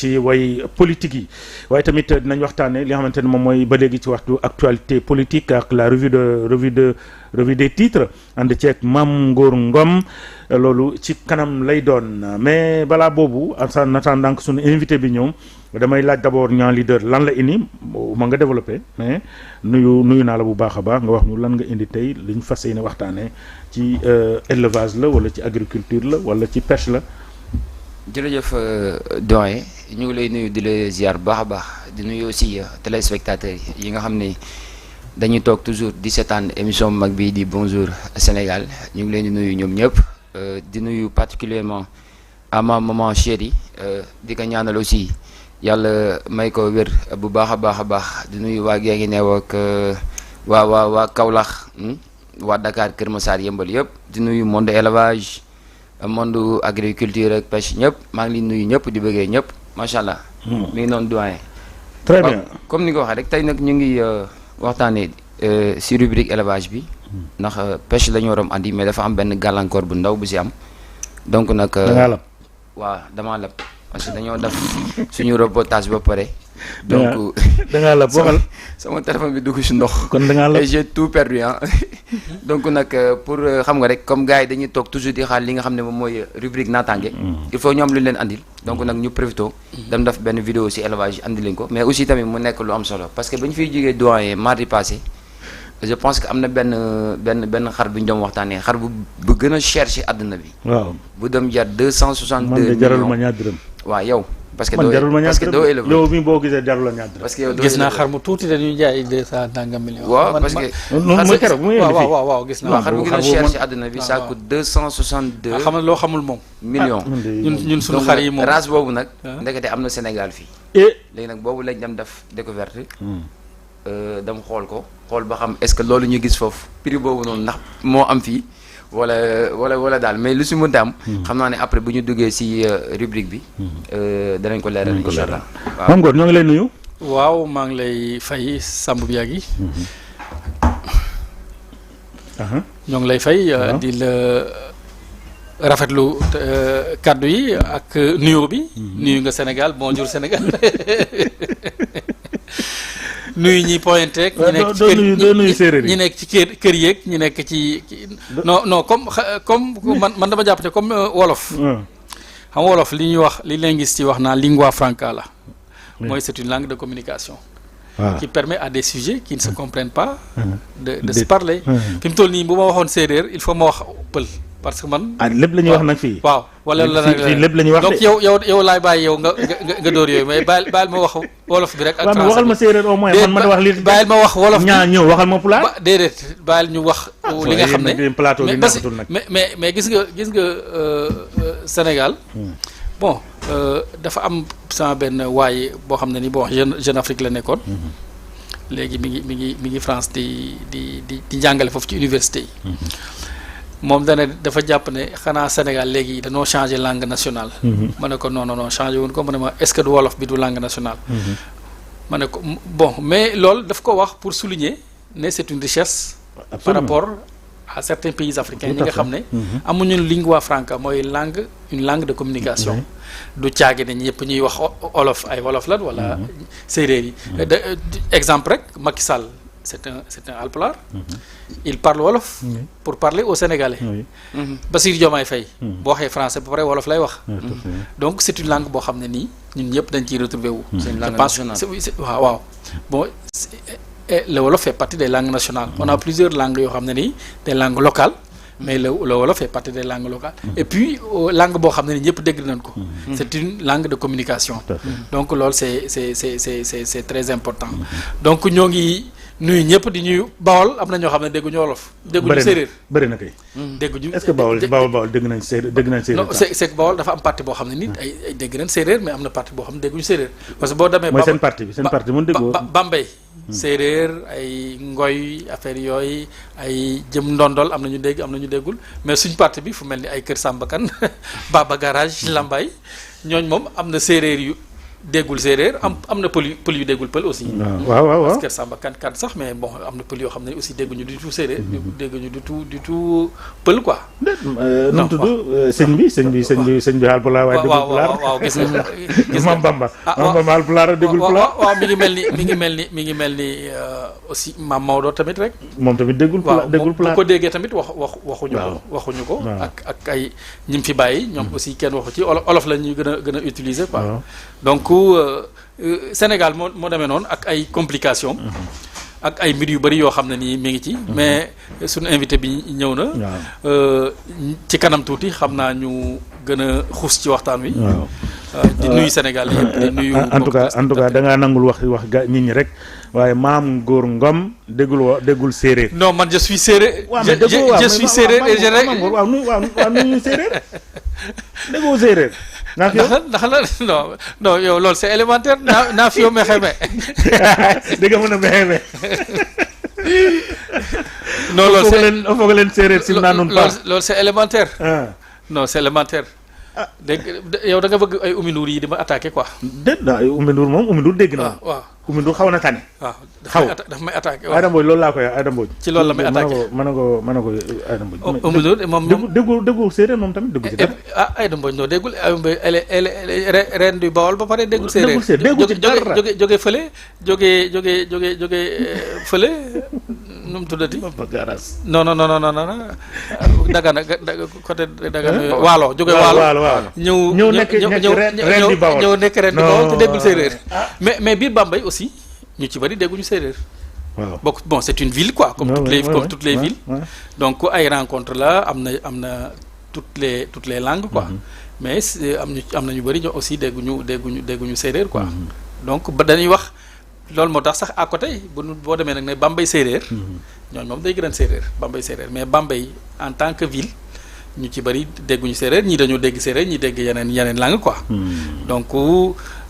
ci way politique yi waaye tamit dinañ waxtaane li nga xamante ne moom mooy ba léegi ci waxtu actualité politique ak la revue des titres ànd ceeg Mame Ngor Ngom loolu ci kanam lay doon mais balaa boobu en attendant que suñu invité bi ñëw damay laaj d'abord ñaa leader lan la indi ma nga développé mais nuyu naa la bu baax a baax nga wax ñu lan nga indi tey liñ fas yéene waxtaanee ci élevage la wala ci agriculture la wala ci pêche la. jërëjëf doyen ñu ngi lay nuyu di la ziar baax a baax di nuyu aussi téléspectateurs yi nga xam ne dañuy toog toujours di seetaan émission mag bi di Bonjour Sénégal ñu ngi leen di nuyu ñoom ñëpp di nuyu particulièrement à ma maman chérie di ko ñaanal aussi yàlla may ko wér bu baax a baax di nuyu waa Guinguinéo ak waa Kaolack waa Dakar Kër Massar Yëmbal yëpp di nuyu monde élevage monde agriculture ak pêche ñëpp maa ngi leen nuyu ñëpp di bëggee ñëpp macha allah. mi ngi noonu doyen. très bien comme ni nga ko waxee rek tey nag ñu ngi waxtaanee si rubrique élevage bi. ndax pêche la ñu waroon andi mais dafa am benn gàllankoor bu ndaw bu si am. donc nag da ngaa lab. waaw damaa lab parce que dañoo def suñu reportage ba pare. donc da ngaa lab waxal sama téléphone bi dugg si ndox. kon da ngaa lab et j'ai tout perdu ah. donc nag pour xam nga rek comme gars yi dañuy toog toujours di xaar li nga xam ne moom mooy rubrique naataange. il faut ñu am lu ñu leen andil. donc nag ñu profité. dem def benn vidéo si élevage andi leen ko mais aussi tamit mu nekk lu am solo parce que ba ñu fiy jógee doyen mardi passé je pense que am na benn xar bu ñu doon waxtaanee xar bu gën a cher si àdduna bi. waaw bu dem jar 262 millions man de jarul ma ñaar dërëm. waaw yow. parce que man jarul ma ñaar doo éleveur yow mi boo gisee jarul la ñaar dërëm. parce que yow doo gis naa xar mu tuuti dañuy jaay 200 nangam millions. waaw parce que noonu mooy keroog muy indi fii waaw gis naa. waaw xar bu gën a cher si àdduna bi ça coûte 262 xam nga loo xamul moom. millions. ñun suñu xar yi moom race boobu nag. ndekete am na Sénégal fii. léegi nag boobu lañ dem def découverte. dem xool ba xam est-ce que loolu ñu gis foofu prix boobu noonu ndax moo am fii wala daal mais lu si mënta am. xam naa ne après bu ñu duggee si rubrique bi. danañ ko leeral incha allah. waaw Mame Ngor ñoo ngi lay nuyu. waaw maa ngi lay fay Samb bi yàgg yi. ñoo ngi lay fay. di la rafetlu kaddu yi ak nuyu bi. nuyu nga Sénégal bonjour Sénégal. nuyu ñi pointé ak ñi nekk ci kër yeeg ñi nekk ci non comme man dama jàpp ne comme wolof. xam wolof li ñuy wax li linguiste ci wax naa lingua franca la. mooy c'est une langue de communication. qui permet à des sujets qui ne se comprennent pas. de se parler. fi mu toll nii bu ma waxoon séeréer il faut ma wax pël. parce que man lépp la ñuy wax nag fii. waaw wala la nag fii lépp la ñuy wax donc yow laay bàyyi yow nga dóor yooyu mais bàyyil ma wax wolof bi rek. ak français waxal ma séeréer au moins man ma wax li. bàyyil ma wax wolof bi ñaa ñëw waxal ma pulaar. déedéet bàyyil ñu wax. li nga xam ne plateau bi nekkatul nag. mais gis nga Sénégal. bon dafa am sama benn waay boo xam ne ni bon Jeune Afrique la nekkoon. léegi mi ngi France di jàngale foofu ci université yi. moom dafa jàpp ne xanaa Sénégal léegi dañoo changé langue nationale. ma ne ko non changé wuñ ko ma ne ma est-ce que du wolof bi du langue nationale. ma ne ko bon mais loolu daf ko wax pour souligner ne c'est une richesse. Absolument. Par rapport à certains pays africains ñi nga xam ne. amuñu lingua franca mooy une langue de communication. du caagi ne ñëpp ñuy wax wolof ay wolof la wala séeréer yi. exemple rek Macky Sall. C'est un Alpulaar. Il parle wolof. pour parler aux Sénégalais. Bassirou Diomaye Faye. boo waxee français ba pare wolof lay wax. donc c'est une langue boo xam ne nii ñun ñëpp dañ ciy retrouver wu. c'est une langue nationale waaw bon le wolof fait partie des langues nationales. on a plusieurs langues yoo xam ne nii des langues locales. mais le wolof fait partie des langues locales. et puis langue boo xam ne nii ñëpp dégg nañ ko. c'est une langue de communication. donc loolu c'est très important. donc ñoo ngi. nuyu ñëpp di ñuy Bawol am na ñoo xam ne dégguñu wolof. dégguñu séeréer bëri na kay. dégguñu est-ce que Bawol dégg nañ séeréer. non c'est que Bawol dafa am parti boo xam ne nit ay dégg nañ séeréer mais am na parti boo xam ne dégguñu séeréer. parce que boo demee. mooy seen parti mën déggoo. Bambey. séeréer ay ngoy affaire yooyu ay jëm ndondol am na ñu dégg am na ñu déggul mais suñ parti bi fu mel ni ay Kër Samba Kane Baba Garage Lambaye ñooñ moom am na séeréer yu déggul séeréer am na pël yu déggul pël aussi. waaw parce que Samba kan sax mais bon am na pël yoo xam ne aussi dégguñu du tout séeréer. dégguñu du tout pël quoi. nu mu tudd sëñ bi Haalpulaar waaye déggul pulaar. waaw gis nga Maam Bamba. Maam Bamba Haalpulaar déggul pulaar. waaw mi ngi mel ni aussi Maam Maodo tamit rek. moom tamit déggul pulaar déggul pulaar. bu ko déggee tamit waxuñu ko. ak ay ñi fi bàyyi. ñoom aussi kenn waxu ci olof la ñuy gën a utiliser quoi. donc Sénégal moo demee noonu ak ay complications. ak ay mbir yu bëri yoo xam ne nii mi ngi ci. mais suñu invité bi ñëw na. ci kanam tuuti xam naa ñu gën a xuus ci waxtaan wi. di nuyu Sénégal yëpp di nuyu. en tout cas da ngaa nangul wax nit ñi rek waaye Mame Ngor Ngom déggul séeréer. non man je suis séeréer. je suis séeréer et je waaw nu séeréer déggoo séeréer. ndax non yow loolu c'est élémentaire naa fi yow mexeme. dégg nga mën a mexeme. non loolu c'est foog leen séeréer si naa noonu pas. loolu c'est élémentaire. non c'est élémentaire. dégg yow da nga bëgg ay Oumy Ndour yi di ma attaqué quoi. déet naa Oumy Ndour dégg na. waaw Oumy Ndour xaw na tane. waaw daf may attaqué waaw. Aïda Mbodj loolu laa koy Aïda Mbodj. ci loolu la may attaqué mën na ko Aïda Mbodj. Oumy Ndour moom déggul séeréer moom tamit déggu ci dara. Aïda Mbodj noo déggul reine du Bawol ba pare déggul séeréer. déggul ci dara jóge fële jóge fële nu mu tuddati. non Dagana côté Dagana Waalo jóge Waalo. ñëw nekk reine du Bawol ñëw nekk reine du Bawol te déggul séeréer. mais biir Bambey aussi ñu ci bari dégguñu séeréer. waaw bon c'est une ville quoi. comme toutes les villes. donc ay rencontre la am na toutes les langues quoi. mais am na ñu bari ñoo aussi dégguñu séeréer quoi. donc ba dañuy wax loolu moo tax sax à côté boo demee nag ne Bambey séeréer. ñooñu moom day gën a séeréer Bambey séeréer mais Bambey en tant que ville ñu ci bari dégguñu séeréer ñii dañoo dégg séeréer ñi dégg yeneen langue quoi. donc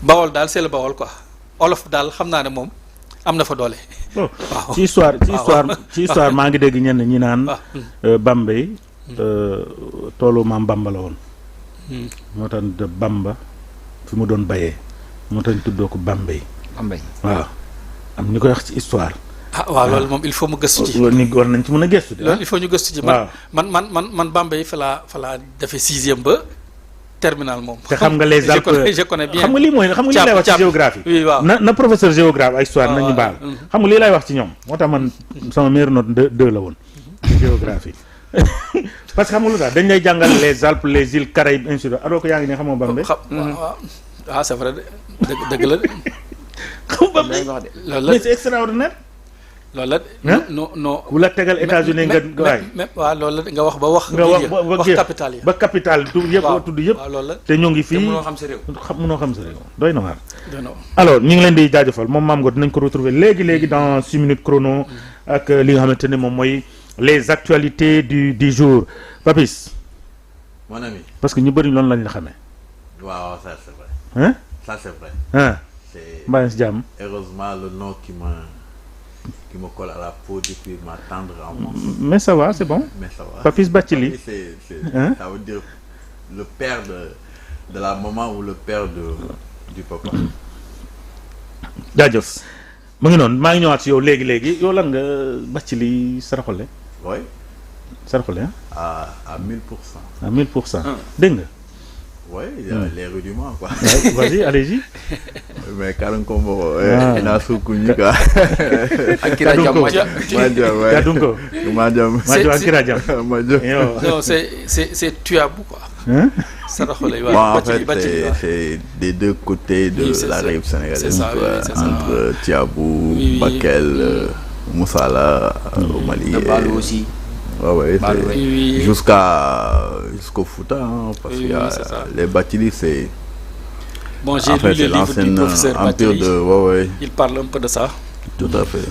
Bawol daal c'est le Bawol quoi. olof daal xam naa ne moom am na fa doole. waaw ci histoire maa ngi dégg ñenn ñi naan. Bambey toolu maam Bamba la woon. moo tax de Bamba fi mu doon bayee moo tax ñu tuddoo ko Bambey. waaw am ñu koy wax ci histoire. waaw loolu moom il faut mu gëstu ci. loolu war nañ ci mën a gëstu. loolu il faut ñu gëstu ci. man Bambey fa laa defee 6e ba. terminal moom. te xam nga les Alpes je connais bien. xam nga lii lay wax ci géographie. oui waaw na professeur géographe ak histoire nañu baal. xam nga lii lay wax ci ñoom moo tax man sama meilleure note 2 la woon géographie parce que xam nga lu tax dañ lay jàngal les Alpes les îles Caraïbes ainsi de suite alors que yaa ngi ne xamoo Bambey. waaw c'est vrai de dëgg la de. xam Bambey loolu la mais c'est extraordinaire. loolu la non ku la tegal États-Unis nga waay waaw loolu la nga wax ba wax capital yi ba capital tudd yëpp waaw loolu la te ñu ngi fii mënoo xam sa réew doy na waar alors ñu ngi leen di jaajëfal moom Mame Ngor dinañ ko retrouver léegi dans 6 minutes chrono ak li nga xamante ne moom mooy les actualités du jour Papis mon ami parce que ñu bëri loolu lañ la xamee waaw ça c'est vrai ça c'est vrai c'est mbaa si jàmm heureusement le nom qui me colle à la peau depuis ma tendre enfance. Mais ça va, c'est bon. Mais ça va. Papis Bathily. Ça veut dire le père de la maman ou le père du papa. jaajëf mu ngi noonu maa ngi ñëwaat si yow léegi yow lan nga Bathily Saraxole. Oui. Saraxole à 1000%. À 1000%. Dégg nga. Oui, il y a les rudiments quoi. Vas-y, allez-y. Mais Karankombo, il a soukuni quoi. Akira Jam. Kadunko. Madjam. Akira Jam. Non, c'est Tuabou quoi. Saraxole bon, en fait, c'est des deux côtés de la rive sénégalaise. Entre Tiabou, Bakel, Moussala, au Mali. Le Balou aussi. Ouais, jusqu'au Fouta, parce qu'il y a les Bathily, c'est. Bon, j'ai lu le livre du professeur Bathily. Il parle un peu de ça. Tout à fait.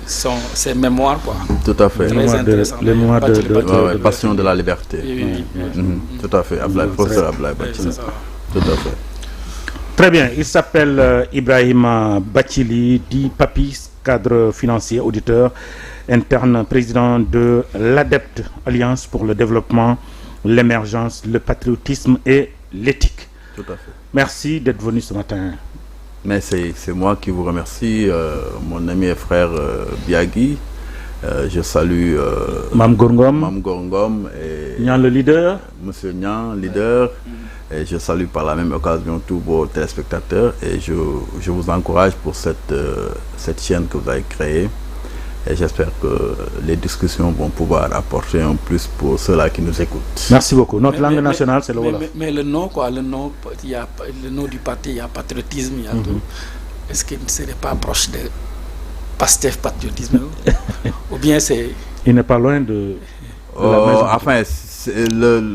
Ses mémoires, quoi. Tout à fait. Les mémoires de Passion de la liberté. Tout à fait. Professeur Ablaye Bathily. Tout à fait. Très bien. Il s'appelle Ibrahima Bathily, dit Papis, cadre financier, auditeur interne, président de l'ADEPT, Alliance pour le développement, l'émergence, le patriotisme et l'éthique. Tout à fait. Merci d'être venu ce matin. Mais c'est moi qui vous remercie, mon ami et frère Biagui. Je salue Mame Gor Ngom. Mame Gor Ngom et Niang le leader. Monsieur Niang, leader. Et je salue par la même occasion tous vos téléspectateurs et je vous encourage pour cette chaîne que vous avez créée. Et j'espère que les discussions vont pouvoir apporter un plus pour ceux-là qui nous écoutent. Merci beaucoup. Notre langue nationale, c'est le Wolof. Mais le nom, quoi, le nom du parti, il y a patriotisme, il y a tout. Est-ce qu'il ne serait pas proche de Pastef patriotisme ou bien c'est... Il n'est pas loin de la maison. Enfin,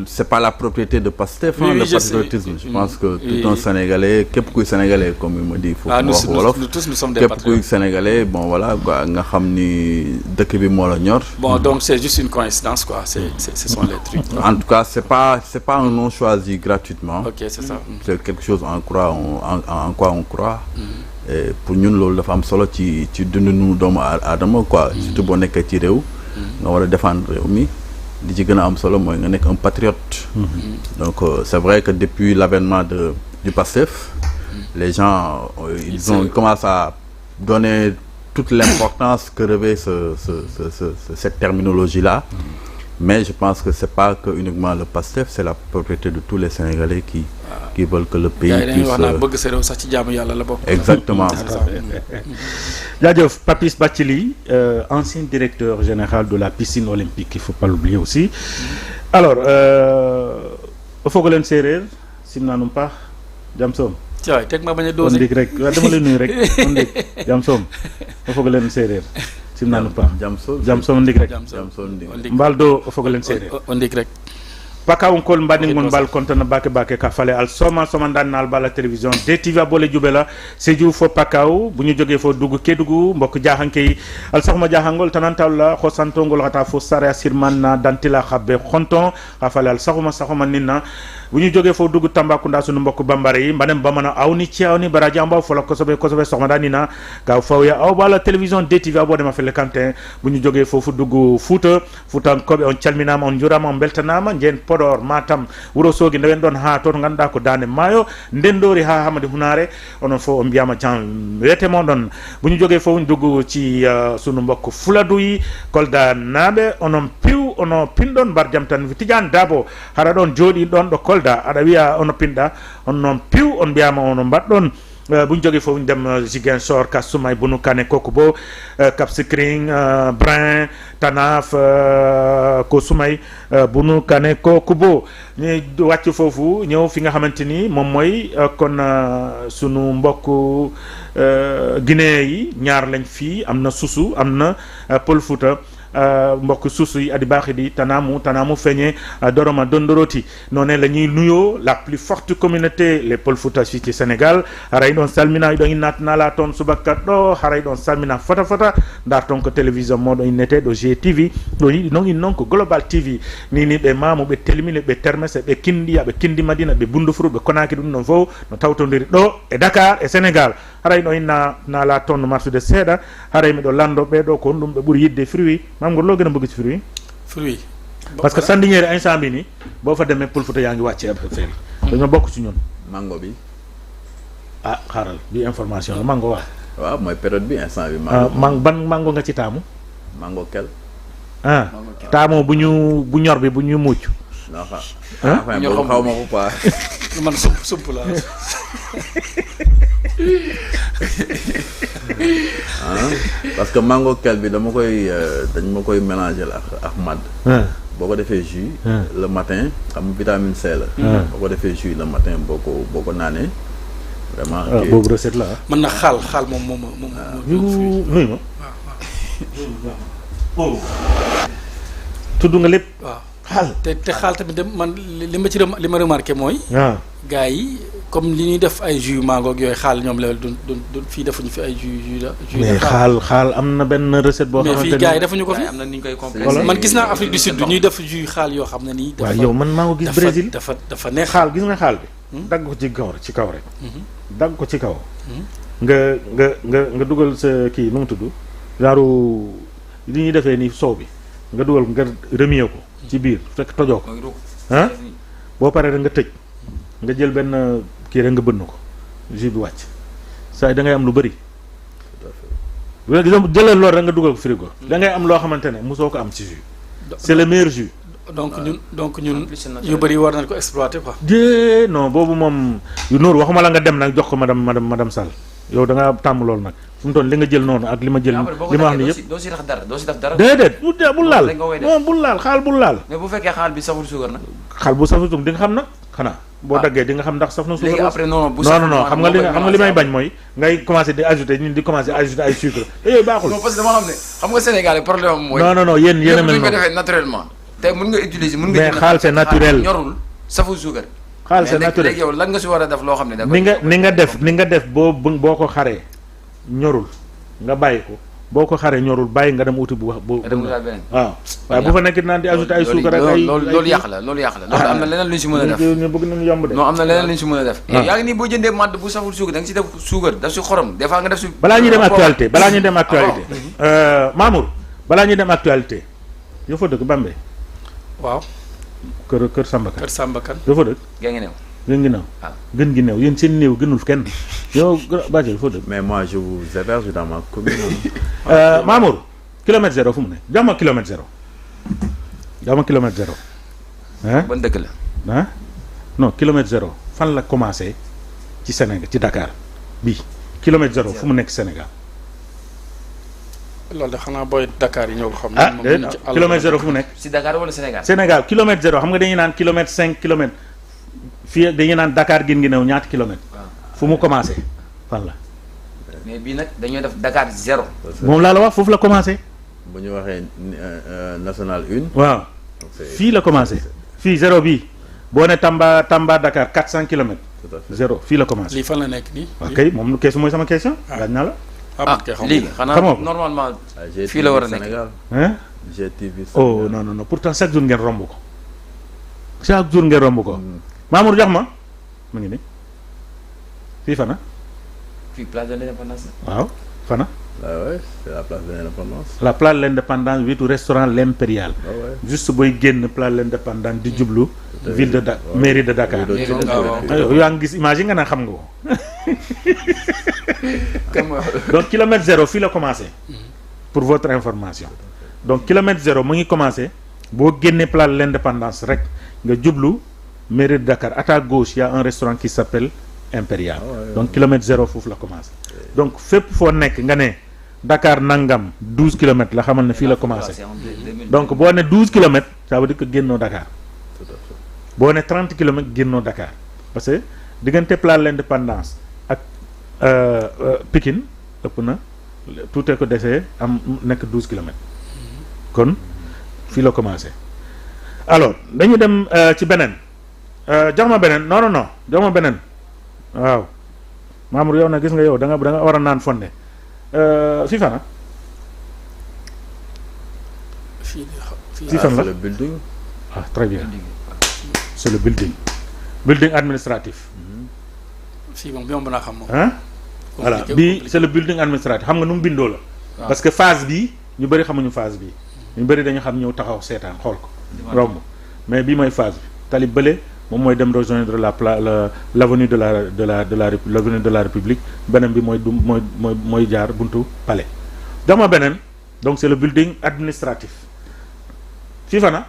c'est pas la propriété de Pastef, Oui, le je patriotisme. sais. Je pense que tout un Sénégalais, képp kuy Sénégalais, comme il me dit, il faut nous tous nous sommes des képp patriotes. kuy Sénégalais, bon voilà, quoi, nga xam ni dëkk bi moo la ñor. Bon, donc c'est juste une coïncidence, quoi. Ce sont les trucs. En tout cas, c'est pas un nom choisi gratuitement. Ok, c'est ça. C'est quelque chose en quoi on croit. Et pour ñun loolu dafa am solo ci dundu doomu aadama quoi. Surtout boo nekkee ci réew. nga war a défendre réew mi. li ci gën a am solo mooy nga nekk un patriote. Donc c'est vrai que depuis l'avènement du PASTEF, les gens ils ont commencé à donner toute l'importance que revêt cette terminologie-là. Mais je pense que c'est pas que uniquement le PASTEF, c'est la propriété de tous les Sénégalais qui veulent que le pays puisse... Exactement. Jaajëf Papis Bathily, ancien directeur général de la piscine olympique, il faut pas l'oublier aussi. Alors o fogole séeréer simnanum paax jam soom waay teg ma bañ a on doose ndik rek waaw dama lay nuyu rek on ndik jam soom o fogole séeréer simnanum paax jam soom ndik rek mbal do o fogole séeréer on ndik rek pakawunkol mbaningol mbal kontana bake ka fale al soma ndannaal bala télévision DTV a boole jubela Sédhiou fo pakaw bu ñu jógee fo dugg Kédougou mbokk jaaxanke yi al saxuma jaaxangol tanantawla xo santongol xata fo sare a sirman dantila xabbe xonton xa fale al saxuma ninna bu ñu jógee fo dugg Tambacounda sunu mbokk bambara yi mbanem bamana awni ciawni baraji ambaw fola kosobe soxma nina gaw fawya aw bala télévision DTV a bodema fele kantin bu ñu jógee foofu dugg Fuutankoɓe on calminama on jurama on beltanama jeen Podor Matam Wourossogui ndewen ɗon ha toon ganduɗa ko dande maayo ndendori ha Hamadi Hunare onon fof on mbiyama jan wiyetemo ɗon bu ñu jógee fof dugg ci sunu mbokk Fuladuyi Kolda naaɓe onon piw ono pinɗon mbar jam tan Tidiane Dabo haɗa ɗon jooɗi ɗon ɗo Kolda aɗa wiya ono pinɗa on noon piw on mbiyama ono mbaɗɗon bu ñu jógee foofu ñu dem Ziguinchor ka Soumay Bunu Kane Kokubo Cap Skirring Brin Tanaf ko Soumay Bunu Kane Kokubo ñu wàcc foofu ñëw fi nga xamante ni moom mooy kon sunu mbokk Guinée yi ñaar lañ fii am na Susu am na Pël Fuuta mbokk suusu yi adi baaxi di tanamu feeñe doroma dondoroti noonu la ñuy nuyoo la plus forte communauté les Pël Fuuta fii ci Sénégal haray ɗon salmina ɗon innatnala toon subakat ɗo haray ɗon salmina fota ndar toon ko télévision moɗon innete ɗo GTV ɗo yiɗi noon in noon ko Global TV nini ɓe mamu ɓe telmine ɓe termese ɓe kindiya ɓe kindi Madina ɓe Bundufuru ɓe Konaki ɗum ɗon fof no tawtodiri ɗo e Dakar e Sénégal haray ɗo inna nala toon no marsude seeɗa haray miɗo lando ɓeɗo ko ɗum ɓe ɓuuri yidde fruit Mame Gor loo gën a bëgg ci fruit parce que Sandiniéry instant bi ni boo fa demee Pël Fuuta yaa ngi wàcce affaire yi dañoo bokk ci ñun mango bi xaaral bi information la mango waaw mooy période bi instant bi ban mango nga ci taamu mango kel taamu bu ñor bi bu ñu mucc enfin boobu xaw ma ko quoi man sump la parce que mango kel bi dañ ma koy mélanger ak mad boo ko defee jus le matin xam vitamine C la boo ko defee jus le matin boo ko naanee vraiment boobu recette la mën na xaal moom nuyu ma tudd nga lépp waaw xaal te xaal tamit dem man li ma remarqué mooy gars yi comme li ñuy def ay jus mango ak yooyu xaal ñoom la du fii defuñu fi ay jus mais xaal am na benn recette boo xamante mais fii gars yi defuñu ko fi am na ni ñu koy compléter man gis naa Afrique du Sud ñuy def jus xaal yoo xam ne nii waaw yow man maa ngi gis Brésil dafa neex xaal gis nga xaal bi dagg ko ci kaw rek dagg ko ci kaw nga dugal sa kii nu mu tudd genre li ñuy defee ni soow bi nga dugal nga remuer ko ci biir fekk tojoo ko boo paree rek nga tëj nga jël benn kii rek nga bënn ko jus bi wàcc saa yi da ngay am lu bëri. bu la jëlal loolu rek nga dugal ko frigo. da ngay am loo xamante ne mosoo ko am ci jus. c'est le meilleur jus. donc ñun yu bëri war nañ ko exploiter quoi. non boobu moom yu Nour waxuma la nga dem nag jox ko madame Sall yow da ngaa tàmm loolu nag fu mu toll li nga jël noonu ak li ma jël. li ma wax ni yëpp doo si def dara. déedéet bul laal non bul laal xaal bul laal. mais bu fekkee xaal bi saful suukar nag. xaal bu saful suukar di nga xam nag xanaa. boo daggee di nga xam ndax saf na suukar. léegi après non xam nga li may bañ mooy ngay commencer di ajouter ñun di commencer ajouter ay sucre yooyu baaxul. non parce que dama xam ne xam nga Sénégal yi problème am mooy. non yéen a mel noonu ko defee naturellement. tey mën nga utiliser mais xaal c'est naturel ñorul saful suukar. xaal c'est naturel mais léegi yow lan nga si war a def loo xam ne. ni nga def boo ko xaree ñorul nga bàyyi ko boo ko xaree ñorul bàyyi nga dem uti bu waaw waaye bu fa nekk naan di ajouter ay suukar ak ay loolu yàq la loolu am na leneen lu ñu si mën a def ñu bëgg nañu yomb de non am na leneen lu ñu si mën a def yaa ngi nii boo jëndee màdd bu saful suukar da nga si def suukar daf si xorom des fois nga def si balaa ñuy dem actualité Mamour balaa ñuy dem actualité yow fa dëkk Bambey waaw kër Sambakan yow fa dëkk gën ngi néew gën gi néew yéen seen néew gënul kenn yow Badji foo dëkk. mais moi je vous héberge dans ma commune. Mamour kilomètre zéro fu mu ne jox ma kilomètre zéro ah. ban dëkk la. ah non kilomètre zéro fan la commencé ci Sénégal ci Dakar bii kilomètre zéro fu mu nekk Sénégal. loolu de xanaa booy Dakar yi ñoo ko xam. kilomètre zéro fu mu nekk. si Dakar wala Sénégal. Sénégal kilomètre zéro xam nga dañuy naan kilomètre 5 kilomètres. fii dañuy naan Dakar gin gi new ñaata kilomètres. fu mu commencé fan la. mais bii nag dañoo def Dakar zéro. moom laa la wax foofu la commencé. bu ñu waxee national 1. waaw fii la commencé. fii zéro bii boo ne Tamba Dakar 400 kilomètres. zéro fii la commencé. lii fan la nekk nii. waaw kay moom question mooy sama question. laaj naa la. lii xanaa normalement. fii la war a nekk GTV oh non pourtant chaque jour ngeen romb ko. chaque jour ngeen romb ko. Mamour jox ma mu ngi nii fii fana. fii place de l'indépendance. waaw fana. ouais c'est la place de l'indépendance. la place de l'indépendance wetu restaurant l'Impérial. juste booy génn place de l'indépendance di jublu. ville de mairie de Dakar. yaa ngi gis image yi nga naan xam nga ko. donc kilomètre zéro fii la commencé. pour votre information. donc kilomètre zéro mu ngi commencé boo génnee place de l'indépendance rek nga jublu. mairie de Dakar à ta gauche il y a un restaurant qui s'appelle Impérial. Donc kilomètre zéro foofu la commencé. donc fépp foo nekk nga ne Dakar nangam 12 kilomètres la xamal ne fii la commencé. donc boo ne 12 kilomètres ça veut dire que génnoo Dakar. boo ne 30 kilomètres génnoo Dakar parce que diggante place de l'Indépendance ak Pikine ëpp na tuutee ko desee am nekk 12 kilomètres. kon fii la commencé. alors dañu dem ci beneen. jox ma beneen non jox ma beneen waaw Mamour yow nag gis nga yow da nga war a naan fonde fii fan fii fan la le building. ah très bien c'est le building administratif. fii moom bi moom mën a xam moom. voilà bii c'est le building administratif xam nga nu mu bindoo la. parce que phase bi ñu bëri xamuñu phase bi ñu bëri dañu xam ñëw taxaw seetaan xool ko. romb mais bii mooy phase bi tali bële. moom mooy dem rejoindre l'avenue de l'avenue de la République beneen bi mooy jaar buntu palais jox ma beneen donc c'est le building administratif fii fana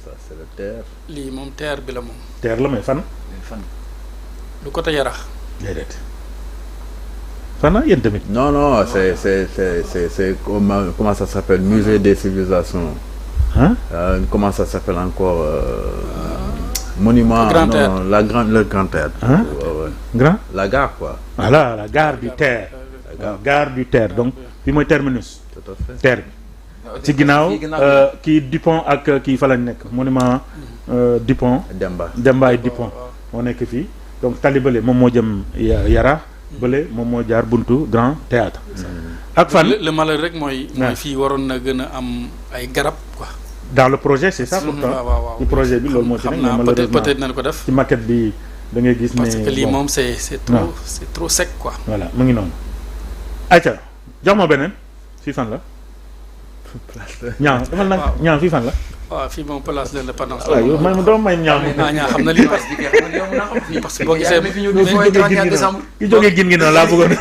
ça c'est le terre. lii moom terre bi la moom. terre la mais fan. du côté Yarax. déedéet fana yéen tamit. non c'est comment ça s'appelle musée des civilisations. Comment ça s'appelle encore monument le grand théâtre. Grand la gare quoi. Voilà la gare du terre. Gare du terre donc bi mooy terminus. Tout à fait. Terre bi ci ginnaaw kii Dupont ak kii fa lañ nekk monument Dupont. Demba et Dupont moo nekk fii donc tali bële moom moo jëm Yara bële moom moo jaar buntu grand théâtre ak fan le malheur rek mooy fii waroon na gën a am ay garab quoi. dans le projet c'est ça pourtant ci projet bi loolu moo ci nekk mais malheureusement peut-être nañ ko def ci maquette bi da ngay gis ne parce que lii moom c'est trop sec quoi. voilà mu ngi noonu ayca jox ma beneen fii fan la ñaaw dafa nag ñaaw fii fan la waaw fii moom place de l'indépendance. waaw yow man doo may ñaam. ñaa xam na li parce que boo gisee ki jógee gin gi noonu laa bëggoon.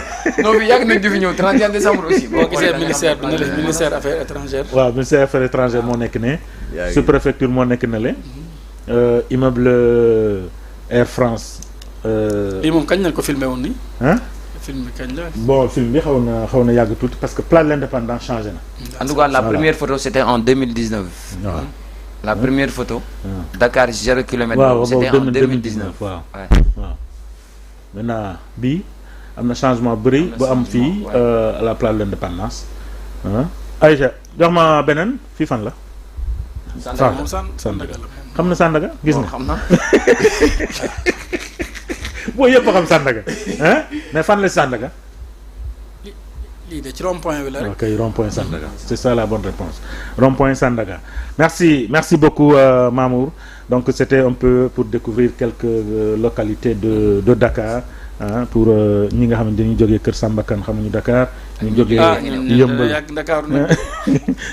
non bi yàgg nañ di fi ñëw 31 décembre aussi. boo gisee ministère bi ne la ministère affaires étrangères. waaw ministère affaires étrangères moo nekk ne. sous-préfecture moo nekk ne le. immeuble Air France. lii moom kañ nañ ko filmé woon nii. film bi kañ la. bon film bi xaw na yàgg tuuti parce que place de l'indépendance changé na. En tout cas la première photo c'était en 2019. waaw la première photo. Dakar 0 kilomètre. waaw c'était en 2019 waaw maintenant bii am na changement bëri bu am fii à la place de l'indépendance. Aïcha jox ma beneen fii fan la. Sandaga la xam na Sandaga gis nga. xam na. boo yëpp a xam Sandaga mais fan la Sandaga. lii de ci rond-point bi la rek. ok rond-point Sandaga c'est ça la bonne réponse rond-point Sandaga merci beaucoup Mamour donc c'était un peu pour découvrir quelques localités de Dakar pour ñi nga xamante ni jógee Kër Samba Kane xamuñu Dakar. ñu jógee Yëmbal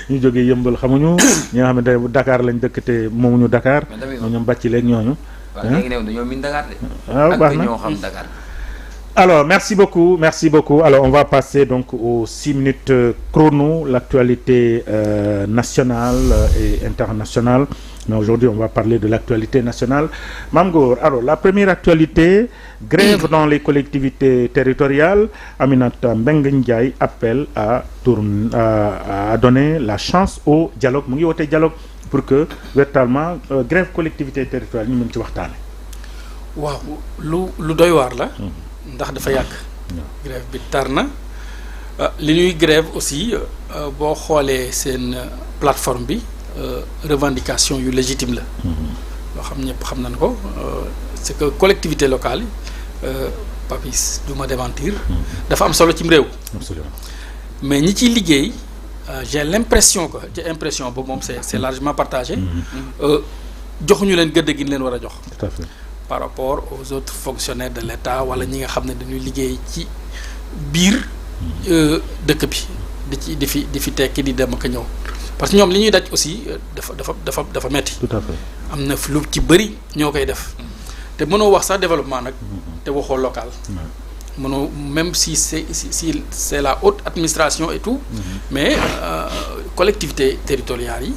ñu jógee Yëmbal xamuñu ñi nga xamante ne Dakar lañ dëkk te moomuñu Dakar. ñoom bàcc léegi ñooñu. waaw léegi néew dañoo miin Dakar de. waaw baax na ak ñoo xam Dakar. Alors merci beaucoup alors on va passer donc aux 6 minutes chrono, l'actualité nationale et internationale, mais aujourd'hui on va parler de l'actualité nationale. Mame Ngor, alors la première actualité, grève dans les collectivités territoriales. Aminata Mbengue Ndiaye appelle à donner la chance au dialogue mu ngi woote dialogue pour que véritablement grève collectivité territoriale ñu mën ci waxtaane. waaw lu doy waar la. ndax dafa yàgg. grève bi tar na li ñuy grève aussi boo xoolee seen plateforme bi revendication yu légitime la. loo xam ñëpp xam nañ ko c'est que collectivité locale yi Papis du ma démentir. dafa am solo cim réew. Absolument. mais ñi ciy liggéey j'ai l'impression que ci impression boobu moom c'est largement partagé. joxuñu leen gëdd gi ñu leen war a jox. Tout à fait. par rapport aux autres fonctionnaires de l'État wala ñi nga xam ne dañuy liggéey ci biir dëkk bi di fi tekki di dem ak ñëw parce que ñoom li ñuy daj aussi dafa metti. Tout à fait. am na lu ci bëri ñoo koy def te mënoo wax sax développement nag te waxoo local. mënoo même si c'est la haute administration et tout. mais collectivités territoriales yi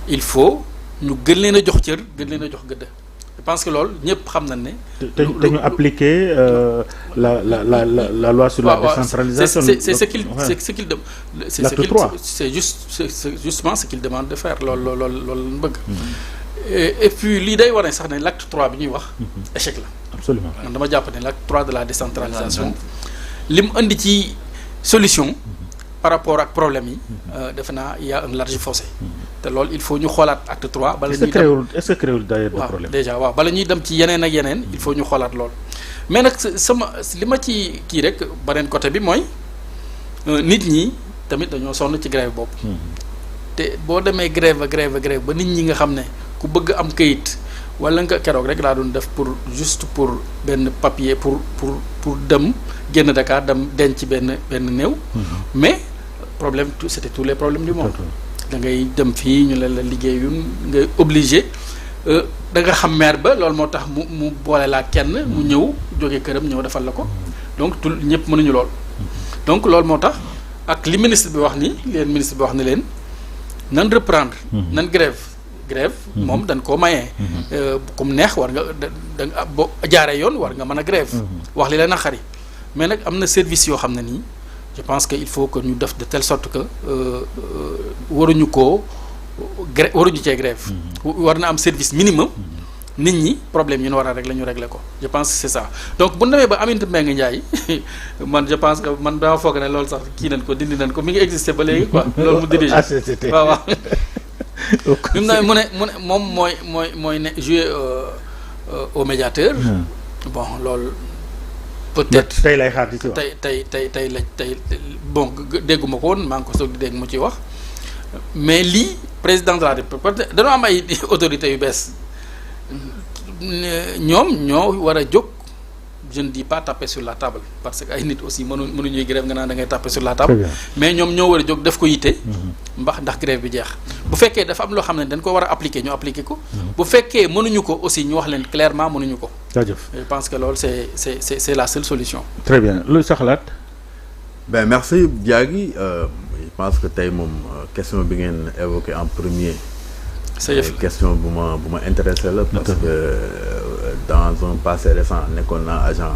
il faut ñu gën leen a jox cër gën leen a jox gëdd. je pense que loolu ñëpp xam nañ ne. te ñu appliquer la loi sur la décentralisation. c'est ce qu'il c'est justement ce qu'il demande de faire loolu lañ bëgg. et puis lii day wane sax ne l'acte 3 bi ñuy wax. échec la. absolument man dama jàpp ne l'acte 3 de la décentralisation. li mu indi ci solution. par rapport ak problème yi. defe naa il y a un large fossé. te loolu il faut ñu xoolaat acte 3. bala ñuy dem est-ce que créewul d'ailleurs de problème. déjà waaw bala ñuy dem ci yeneen ak yeneen. il faut ñu xoolaat lool. mais nag li ma ci kii rek beneen côté bi mooy nit ñi tamit dañoo sonn ci grève boobu. te boo demee grève ba nit ñi nga xam ne ku bëgg am kayit wala nga keroog rek laa doon def pour benn papier pour dem génn Dakar dem denc benn néew. mais problème c'était tous les problèmes du monde. da ngay dem fii ñu la liggéeyun nga obligé da nga xam maire ba loolu moo tax mu boole laa kenn mu ñëw jógee këram ñëw defal la ko donc tout ñëpp mënuñu lool. donc loolu moo tax ak li ministre bi wax ni leen nan reprendre. nan grève moom dañ koo mayee. comme neex war nga da boo jaaree yoon war nga mën a grève. wax li la naqari mais nag am na service yoo xam ne nii. je pense que il faut que ñu def de telle sorte que waruñu cee grève. war na am service minimum. nit ñi problème yi ñu war a régler ñu régler ko je pense que c'est ça donc bu ñu demee ba Aminata Mbengue Ndiaye man je pense que man dama foog ne loolu sax kii nañ ko dindi nañ ko mi ngi exister ba léegi quoi. loolu mu dirige waaw. bi mu ne moom mooy ne jouer au médiateur. bon loolu. peut-être tey lay xaar di ci wax tey bon dégguma ko woon maa ngi ko soog di dégg mu ciy wax mais lii président de la République dañoo am ay autorités yu bees ñoom ñoo war a jóg je ne dis pas taper sur la table parce que ay nit aussi mënuñuy grève nga naan da ngay taper sur la table mais ñoom ñoo war a jóg def ko yitte ndax grève bi jeex bu fekkee dafa am loo xam ne dañ ko war a appliquer ñu appliquer ko bu fekkee mënuñu ko aussi ñu wax leen clairement mënuñu ko jaajëf je pense que loolu c'est la seule solution. très bien luy sa xalaat. Ben merci Biagui, je pense que tey moom question bi ngeen évoqué en premier question bu ma intéressé la parce que dans un passé récent nekkoon naa agent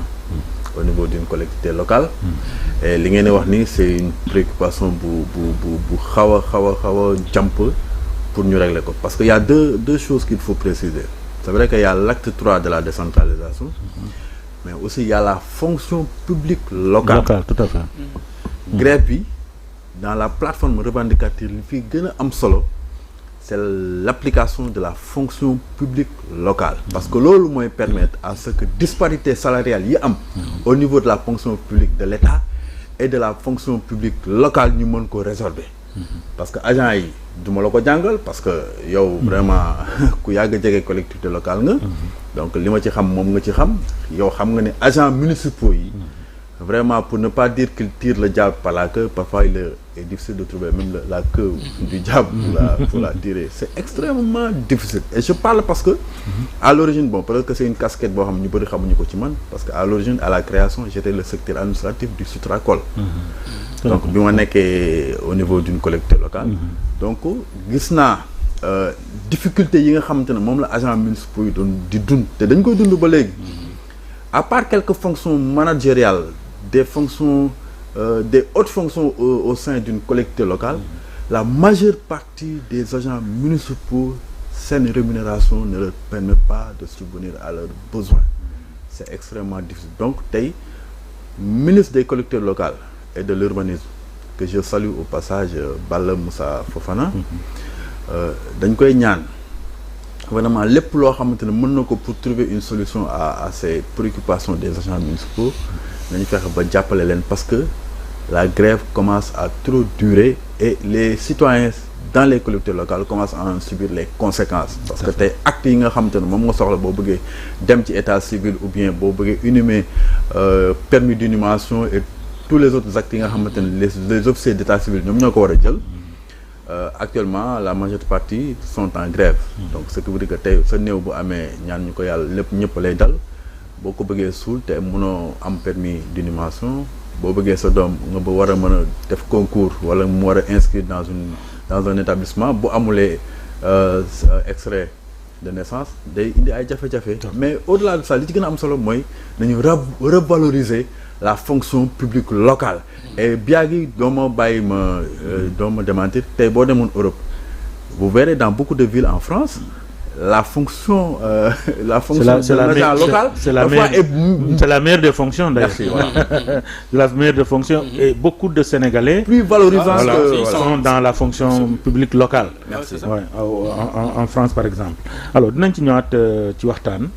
au niveau d'une collectivité locale et li ngeen di wax ni c'est une préoccupation bu xaw a jàmp pour ñu régler ko parce que y a deux choses qu'il faut préciser. C'est vrai qu'il y a l'acte 3 de la décentralisation mais aussi il y a la fonction publique locale. Tout à fait. grève bi dans la plateforme revendicative li fi gën a am solo c'est l'application de la fonction publique locale parce que loolu mooy permettre à ce que disparité salariale yi am au niveau de la fonction publique de l'État et de la fonction publique locale ñu mën ko résorber parce que agent yi duma la ko jàngal parce que yow vraiment ku yàgg a jege collectivité locale nga donc li ma ci xam moom nga ci xam yow xam nga ne agents municipaux yi vraiment pour ne pas dire qu'il tire le diable par la queue parfois il est difficile de trouver même la queue du diable pour la tirer c'est extrêmement difficile et je parle parce que à l'origine bon peut-être que c'est une casquette boo xam ñu bëri xamuñu ko ci man parce que à l'origine à la création j'étais le secrétaire administratif du Sutracol donc bi ma nekkee au niveau d'une collectivité locale donc gis naa difficulté yi nga xamante ne moom la agent municipaux yi doon di dund te dañ koy dund ba léegi à part quelques fonctions managériales des fonctions des hautes fonctions au sein d'une collectivité locale la majeure partie des agents municipaux seen rémunération ne leur permet pas de subvenir à leurs besoins c'est extrêmement difficile donc tey ministre des collectivités locales et de l'urbanisme que je salue au passage Balla Moussa Fofana dañ koy ñaan vraiment lépp loo xamante ne mën na ko pour trouver une solution à ces préoccupations des agents municipaux nañu fexe ba jàppale leen parce que la grève commence à trop durer et les citoyens dans les collectivités locales commencent à en subir les conséquences parce que tey actes yi nga xamante ne moom nga soxla boo bëggee dem ci état civil ou bien boo bëggee inhumer permis d'inhumation et tous les autres actes yi nga xamante ne les officiers d'état civil ñoom ñoo ko war a jël actuellement la majeure partie sont en grève donc ce qui veut dire que tey sa néew bu amee ñaan ñu ko yàlla lépp ñëpp lay dal boo ko bëggee suul te mënoo am permis d'inhumation boo bëggee sa doom nga ba war a mën a def concours wala mu war a inscrire dans un établissement bu amulee extrait de naissance day indi ay jafe-jafe mais au-delà de ça li ci gën a am solo mooy nañu revaloriser la fonction publique locale et Biagui doo ma bàyyi ma doo ma démentir tey boo demoon Europe vous verrez dans beaucoup de villes en France la fonction de l'agent local c'est la meilleure des fonctions d'ailleurs. Merci, voilà. La meilleure des fonctions et beaucoup de Sénégalais plus valorisants sont dans la fonction publique locale. Merci. Ouais, en France par exemple. Alors dinañ ci ñëwaat ci waxtaan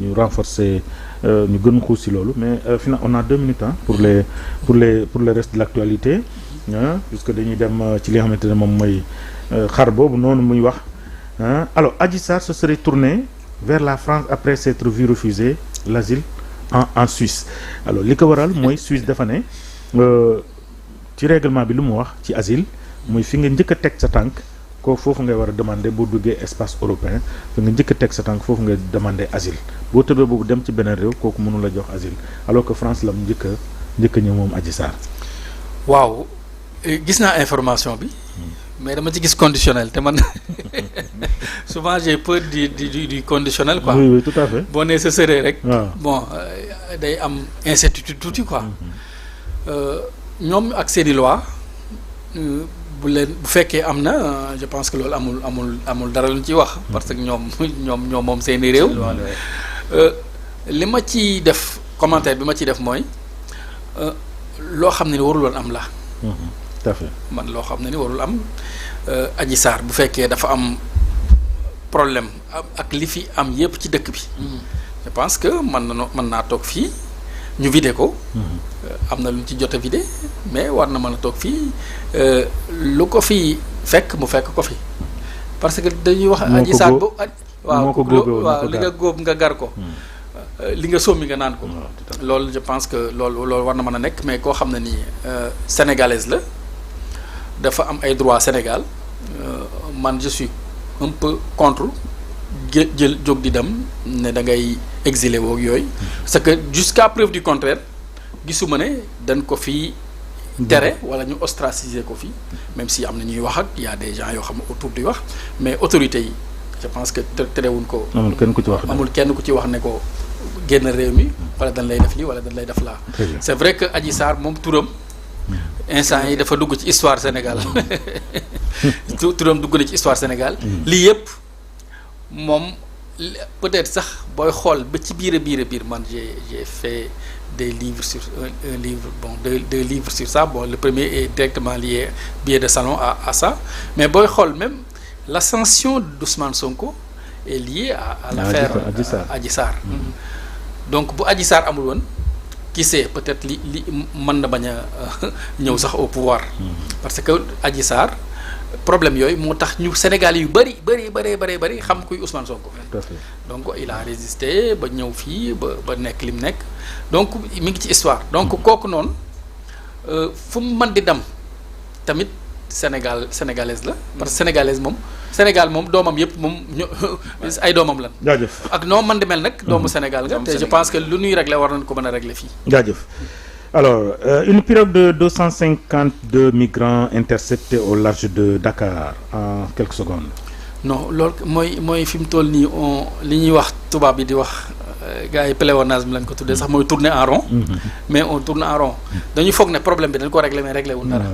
ñu renforcer ñu gën xuus si loolu mais finalement on a 2 minutes pour le reste de l'actualité puisque dañuy dem ci li nga xamante ne moom mooy xar boobu noonu muy wax. Alors Adji Sarr se serait tourné vers la France après s'être vu refuser l'asile en Suisse alors li ko waral mooy Suisse dafa ne ci règlement bi lu mu wax ci asile muy fi nga njëkk a teg sa tànk ko foofu ngay war a demander boo duggee espace européen fi nga njëkk a teg sa tànk foofu ngay demander asile boo tëbee boobu dem ci beneen réew kooku mënu la jox asile alors que France la mu njëkk a ñëw moom Adji Sarr. waaw gis naa information bi. mais dama ci gis conditionnel te man souvent j'ai peur du conditionnel quoi. Oui, tout à fait. boo nee sa sëree rek. waaw day am incertitude tuuti quoi. ñoom ak seeni loi bu fekkee am na je pense que loolu amul dara lu ñu ciy wax. parce que ñoom moom seeni réew. li ma ci def commentaire bi ma ci def mooy loo xam ne warul woon am la. tout à fait man loo xam ne ni warul am Adji Sarr bu fekkee dafa am problème ak li fi am yépp ci dëkk bi. je pense que mën naa toog fii ñu vidé ko. am na lu ñu ci jot a vidé mais war na mën a toog fii lu ko fi fekk mu fekk ko fi parce que dañuy wax. Adji Sarr waaw li nga góob nga gar ko. li nga sommi nga naan ko. loolu je pense que loolu war na mën a nekk mais koo xam ne nii sénégalaise la dafa am ay droits Sénégal man je suis un peu contre jël jóg di dem ne da ngay exilé woog yooyu. parce que jusqu'à preuve du contraire gisuma ne dañ ko fi tere wala ñu ostraciser ko fi même si am na ñuy wax ak y a des gens yoo xam ne autour di wax mais autorités yi je pense que terewuñ ko. amul kenn ku ci wax amul kenn ku ci wax ne ko génn réew mi wala dañ lay def lii wala dañ lay def laa. c'est vrai que Adji Sarr moom turam instant yi dafa dugg ci histoire Sénégal turam dugg na ci histoire Sénégal. lii yëpp moom peut-être sax booy xool ba ci biir a biir man j'ai fait des livres sur un livre deux livres sur ça le premier est directement lié billet de salon à ça mais booy xool même l'ascension d'Ousmane Sonko est liée à l'affaire Adji Sarr. Donc bu Adji Sarr amul woon qui sait peut-être li mën na bañ a ñëw sax au pouvoir. parce que Adji Sarr problème yooyu moo tax ñu Sénégal yu bëri xam kuy Ousmane Sonko. donc il a résisté ba ñëw fii ba nekk li mu nekk donc mi ngi ci histoire donc kooku noonu fu mu mën di dem tamit sénégalaise la parce que sénégalaise moom Sénégal moom doomam yëpp moom ay doomam lan. jaajëf ak noo mën di mel nag. doomu Sénégal nga te je pense que lu ñuy régler war nañ ko mën a régler fii. jaajëf alors une pirogue de 252 migrants interceptés au large de Dakar en quelques secondes. non loolu mooy fi mu toll nii li ñuy wax tubaab bi di wax gars yi pléonasme lañ ko tuddee sax mooy tourner en rond. mais on tourne en rond. dañu foog ne problème bi dañ ko régler mais régler wul dara.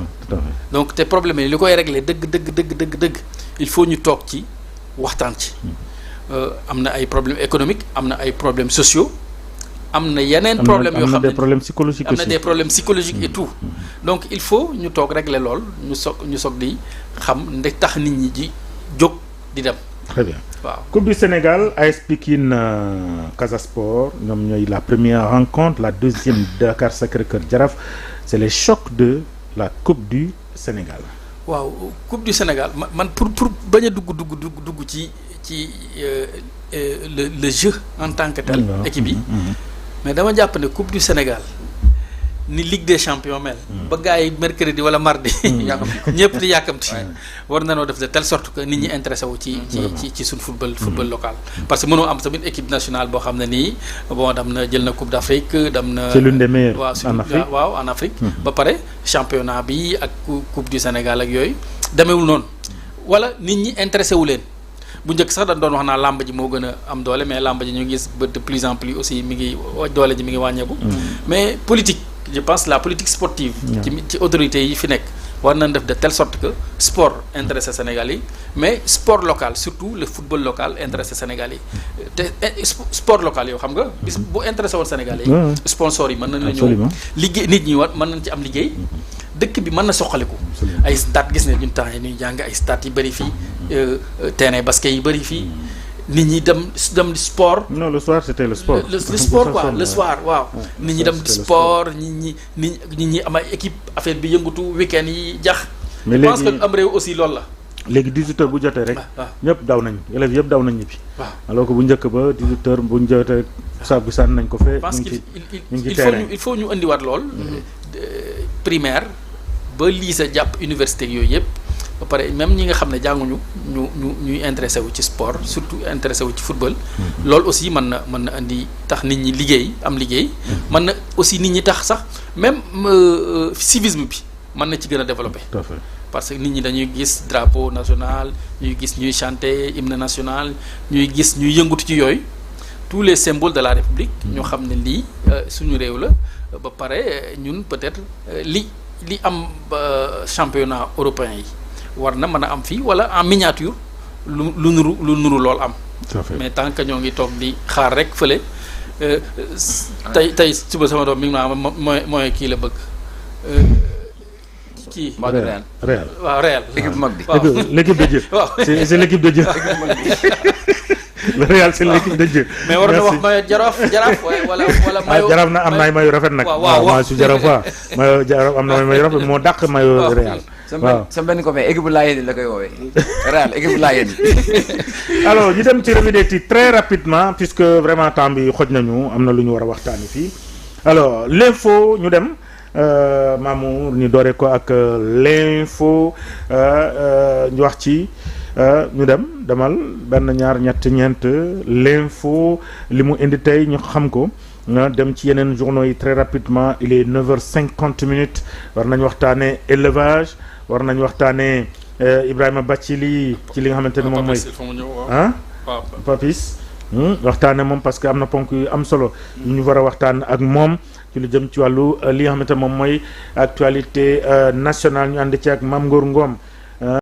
donc te problème yi li koy régler dëgg il faut ñu toog ci waxtaan ci. am na ay problèmes économiques am na ay problèmes sociaux. am na yeneen problèmes yoo xam ne am na des problèmes psychologiques et tout. donc il faut ñu toog régler lool ñu soog di xam ndax tax nit ñi di jóg di dem. très bien waaw Coupe du Sénégal AS Pikine Casa Sport ñoom ñooy la première rencontre la deuxième Dakar Sacré-Cœur Jaraaf c'est les chocs de la Coupe du Sénégal. waaw Coupe du Sénégal man pour bañ a dugg ci le jeu en tant que tel. équipe yi. mais dama jàpp ne Coupe du Sénégal ni Ligue des Champions mel. ba gars yi mercredi wala mardi. ñëpp di yàkkamti. war na noo def de telle sorte que nit ñi intéressé wu ci suñ football local. parce que mënoo am tamit équipe nationale boo xam ne nii bon dam na jël na Coupe d'Afrique dam na. c'est l'une des meilleures en Afrique waaw en Afrique. ba pare championnat bi ak Coupe du Sénégal ak yooyu demeewul noonu. wala nit ñi intéressé wu leen. bu njëkk sax dañ doon wax naa làmb ji moo gën a am doole mais làmb ji ñu gis ba de plus en plus aussi mi ngi doole ji mi ngi wàññeeku. mais politique je pense la politique sportive. ci autorités yi fi nekk war nañ def de telle sorte que sport intéressé Sénégal yi mais sport local surtout le football local intéressé Sénégal yi te sport local yow xam nga bis bu intéressé woon Sénégal yi. sponsors yi mën nañ la ñëw liggéey nit ñi war mën nañ ci am liggéey. dëkk bi mën na soqaliku ay stade gis ne ñun temps yi ñuy jàng ay stade yi bëri fii terrain basket yi bëri fii nit ñi dem sport. non le soir c'était le sport. le sport quoi le soir waaw. nit ñi dem sport nit ñi am ay équipe affaire bi yëngatu week-end yi jax. mais je pense que am réew aussi loolu la. léegi 18h bu jotee rek. ñëpp daw nañ élèves yëpp daw nañ ñibbi. waaw alors que bu njëkk ba 18h bu ñu jotee saab bi sànni nañ ko fee. parce que il faut ñu indiwaat lool. primaire ba lycée jàpp université yooyu yëpp ba pare même ñi nga xam ne jànguñu ñuy intéressé wu ci sport surtout intéressé wu ci football. loolu aussi mën na indi tax nit ñi liggéey am liggéey. mën na aussi nit ñi tax sax même civisme bi mën na ci gën a développé. tout à fait parce que nit ñi dañuy gis drapeau national ñuy gis ñuy chanter hymne national ñuy gis ñuy yëngatu ci yooyu tous les symboles de la République. ñu xam ne lii suñu réew la ba pare ñun peut-être li am championnat européen yi war na mën a am fii wala en miniature lu nuru lool am. mais tant que ñoo ngi toog di xaar rek fële tey suba sama doom mi ngi naan mooy kii la bëgg. kii Real waaw Real. équipe mag bi waaw l'équipe de Dieu. waaw c'est l'équipe de Dieu. le Real c'est l'équipe de Dieu. mais war na wax mayo jaraaf wala mayo. jaraaf na am na ay mayo rafet nag. waaw su jaraaf mayo jaraaf am na mayo rafet moo dàq mayo Real. sa benn copain équipe bu Layeen la koy woowee Real équipe bu Layeen. alors ñu dem ci revue des titres très rapidement puisque vraiment temps bi xoj nañu am na lu ñu war a waxtaani fii alors l'info ñu dem Mamour ñu doore ko ak l'info ñu wax ci ñu demal benn ñaar ñett ñeent l'info li mu indi tey ñu xam ko dem ci yeneen journaux yi très rapidement il est 9h50 war nañ waxtaane élevage war nañ waxtaane Ibrahima Bathily ci li nga xamante ne moom mooy Papis waxtaane moom parce que am na ponk yu am solo yu ñu war a waxtaan ak moom ci lu jëm ci wàllu li nga xamante ne moom mooy actualité nationale ñu ànd ci ak Mame Ngor Ngom